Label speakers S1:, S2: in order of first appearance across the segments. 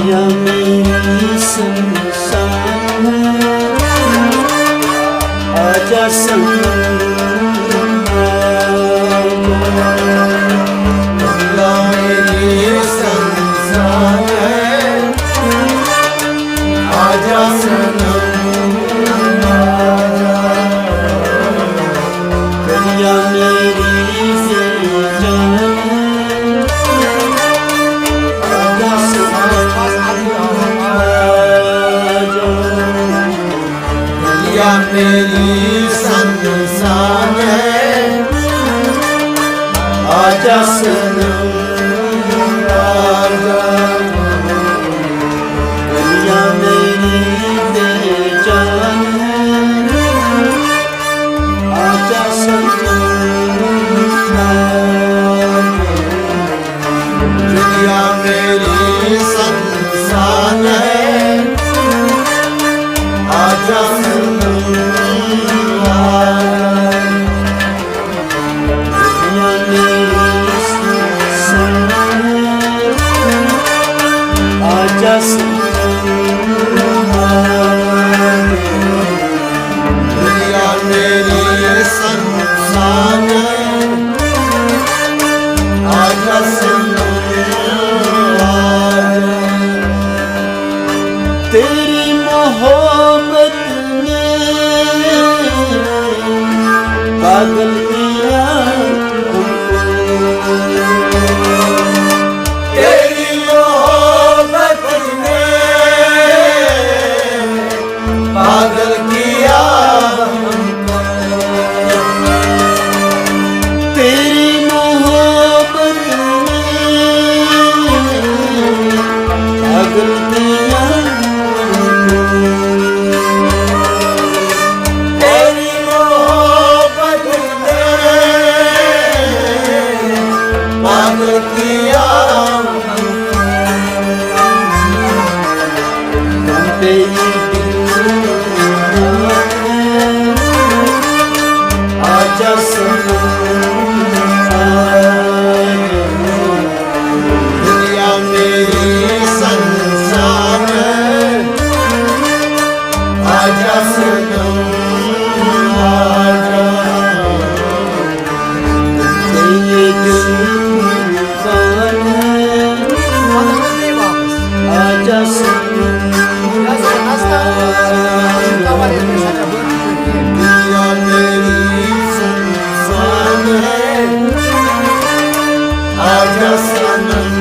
S1: दुनिया मेरी संसार है, आजा सनम
S2: दुनिया मेरी संसार है, आजा सनम
S1: दुनिया मेरी जान है, आजा
S2: दुनिया मेरी संसार है, आजा सनम आजा
S1: दुनिया मेरी बेजान है, आजा सनम
S2: दुनिया मेरी संसार है, आजा सनम
S1: दुनिया मेरी संसार है, आजा
S2: दुनिया मेरी संसार है, आजा सनम
S1: तेरी मोहब्बत ने पागल किया
S2: तेरी मोहब्बत ने पागल किया
S1: तेरी मोहब्बत ने पागल किया
S2: तेरी मोहब्बत ने पागल किया
S1: तेरी आजा सनम
S2: दुनिया मेरी संसार है, आजा सनम आजा
S1: ये जुबान है, आजा सनम
S2: दुनिया मेरी संसार है, आजा सनम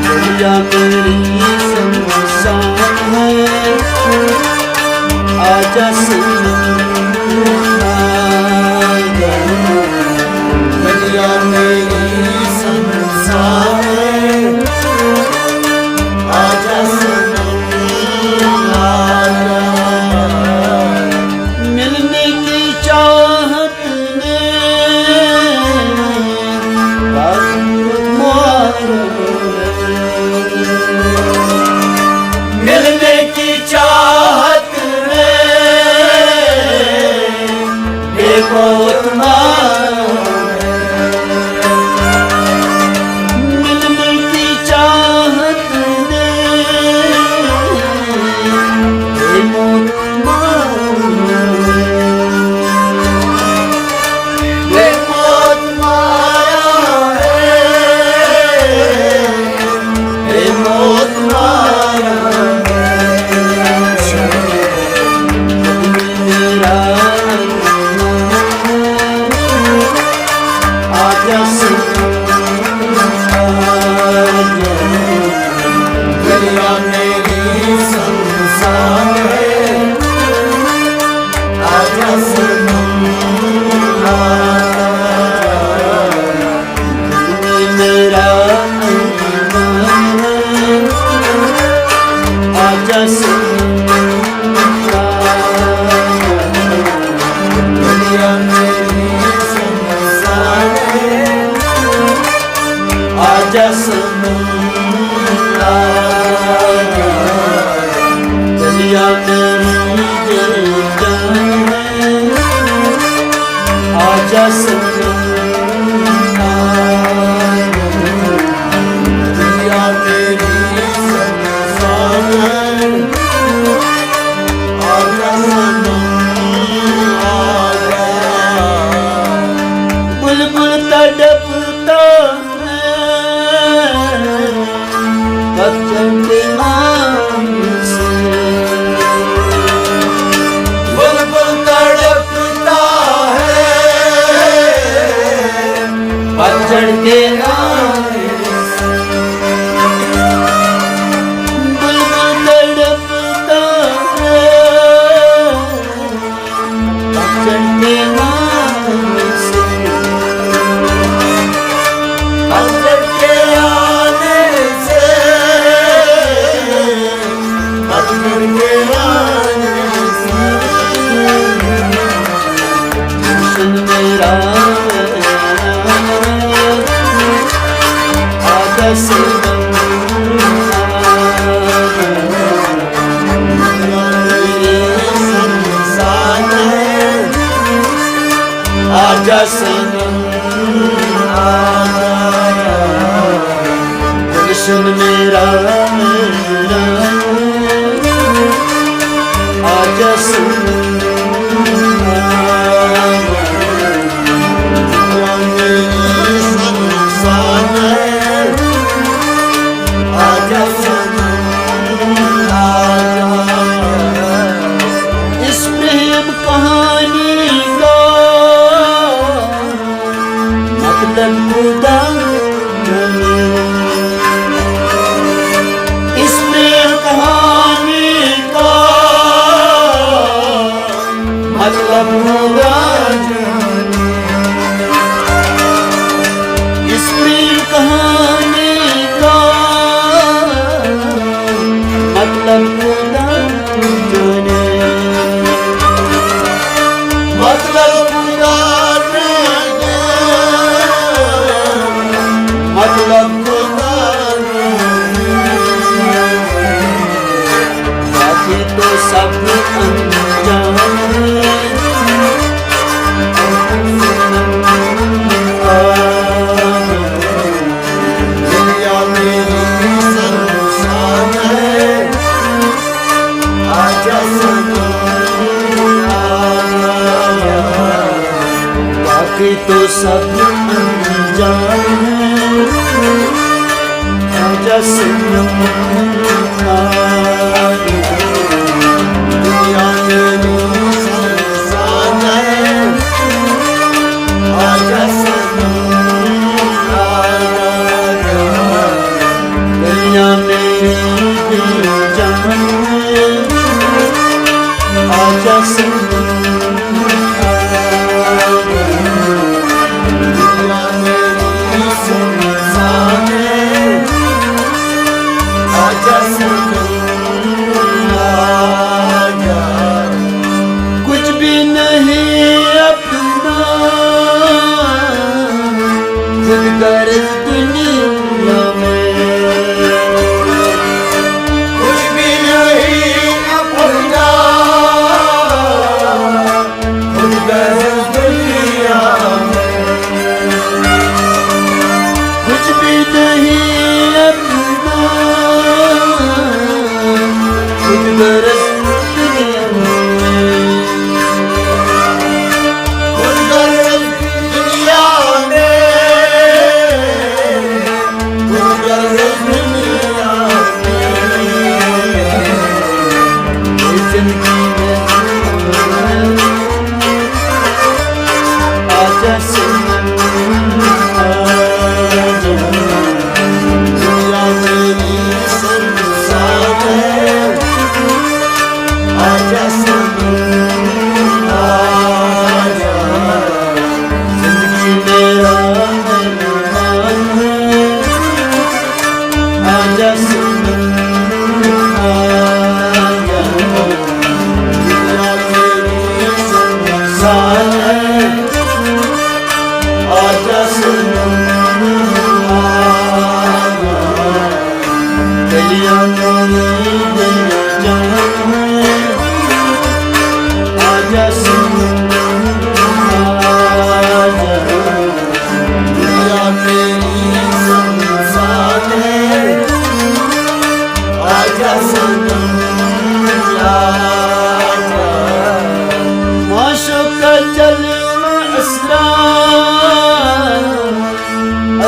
S1: दुनिया मेरी संसार है, आजा सनम
S2: दुनिया मेरी संसार है, आजा सनम
S1: मिलने की चाहत ने
S2: मिलने की चाहत में बेमौत
S1: मिलने की चाहत ने
S2: बेमौत माया है, बेमौत माया
S1: मेरा आजा
S2: दुनिया मेरी संसार है, आजा सनम
S1: मेरा आजा
S2: दुनिया मेरी संसार है,
S1: आजा सनम दुनिया मेरी जान है, आजा सनम तड़पता है पतझड़ के नाम से।
S2: बुलबुल तड़पता है
S1: पतझड़ के नाम आजा सनम आजा गुलशन मेरा आजा सनम आजा सनम इस प्रेम कहानी का मतलब खुदा जाने। इस प्रेम कहानी का मतलब खुदा जाने। इस प्रेम कहानी का मतलब खुदा जाने। मतलब खुदा जाने। मतलब खुदा बाकी तो सब अनजान है।
S2: दुनिया मेरी संसान है आजा सनम
S1: बाकी तो सब अनजान है। आजा सनम
S2: दुनिया मेरी संसान है आजा सनम
S1: दुनिया मेरी दिल जान है। आजा सनम
S2: दुनिया मेरी संसान है आजा सनम आजा
S1: कुछ भी नहीं अपना खुद गर्ज दुनिया में।
S2: कुछ भी नहीं अपना खुद गर्ज दुनिया में।
S1: कुछ भी नहीं अपना खुद गर्ज दुनिया में।
S2: खुद गर्ज दुनिया में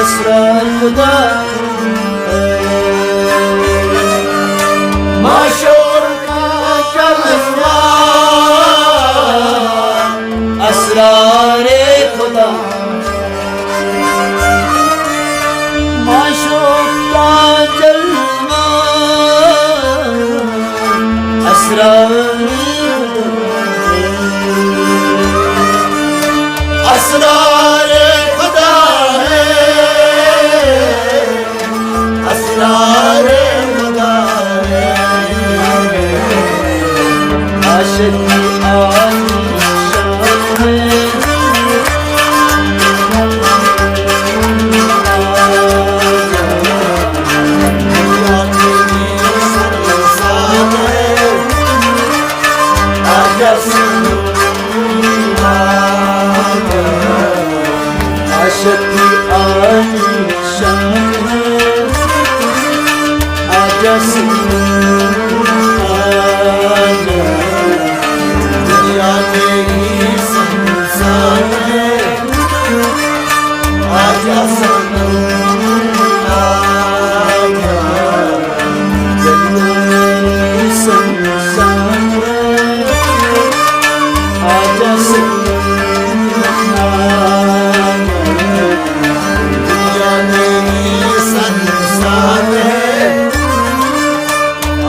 S1: असरार खुदा
S2: माशूर का जलवा
S1: असरार खुदा माशूक का जलवा असरार
S2: असरार खुदा है असरार खुदा है
S1: आशिक आलिशान है आशिक आलिशान है आजा
S2: दुनिया तेरी संसार है आजा सनम आजा
S1: संसार आजा
S2: दुनिया तेरी संसार है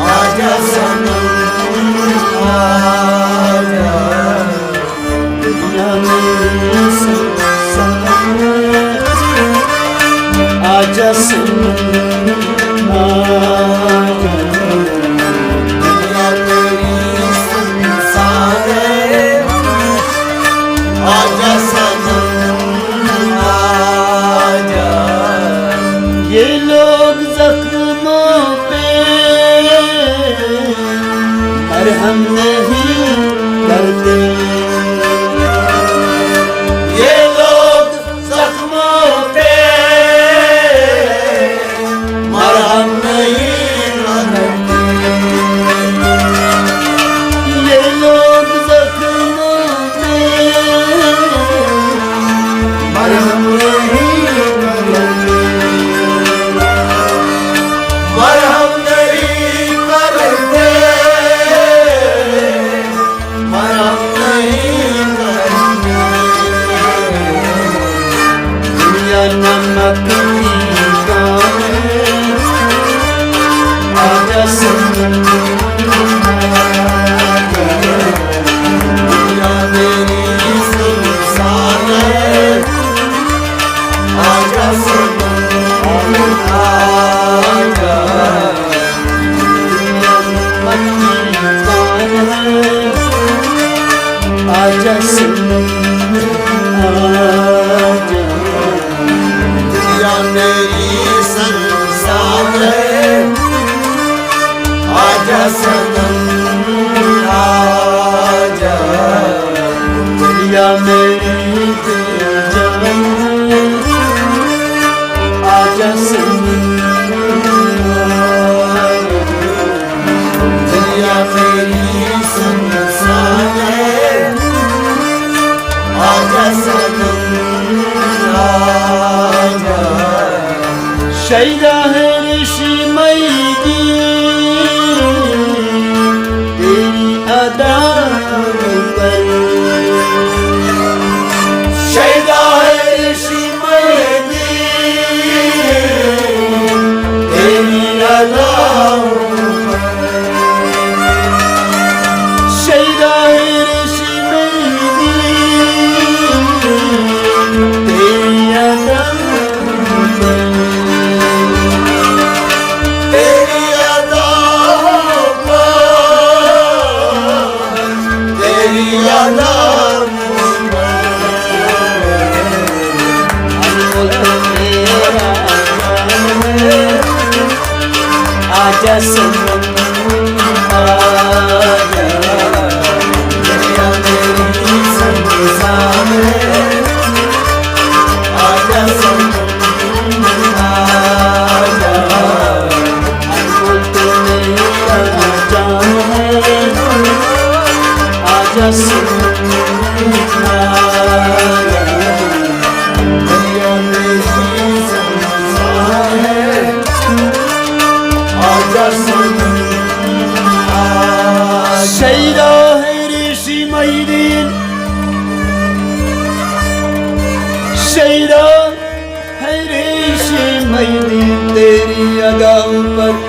S2: आजा सनम आजा
S1: दुनिया मेरी संसार आजा
S2: दुनिया तेरी संसार है आजा सनम आजा
S1: ये लोग जख्मों पे मरहम नहीं करते
S2: ये लोग जख्मों पे मरहम नहीं करते
S1: ये लोग जख्मों पे
S2: मरहम नहीं करते मरहम नहीं करते मरहम नहीं करते
S1: दुनिया नमक की गान है आजा
S2: दुनिया मेरी संसार है आजा सनम आजा
S1: आजा
S2: दुनिया मेरी संसार है आजा सनम आजा
S1: दुनिया मेरी जान है आजा
S2: दुनिया मेरी संसार है आजा सनम आजा
S1: शैदा है ऋषि मैदी तेरी अदा पर
S2: शैदा है ऋषि मेहंदी तेरी अदाओं
S1: शैदा है ऋषि मैदी तेरी अदा पर
S2: तेरी अदाओं तेरी अदाओं
S1: आजा सनम आजा
S2: दुनिया मेरी संसार है आजा सनम आजा
S1: अनमोल तो मेरा जान है आजा सनम आजा
S2: दुनिया मेरी
S1: तेरा है रेशम तेरी अदाओं पर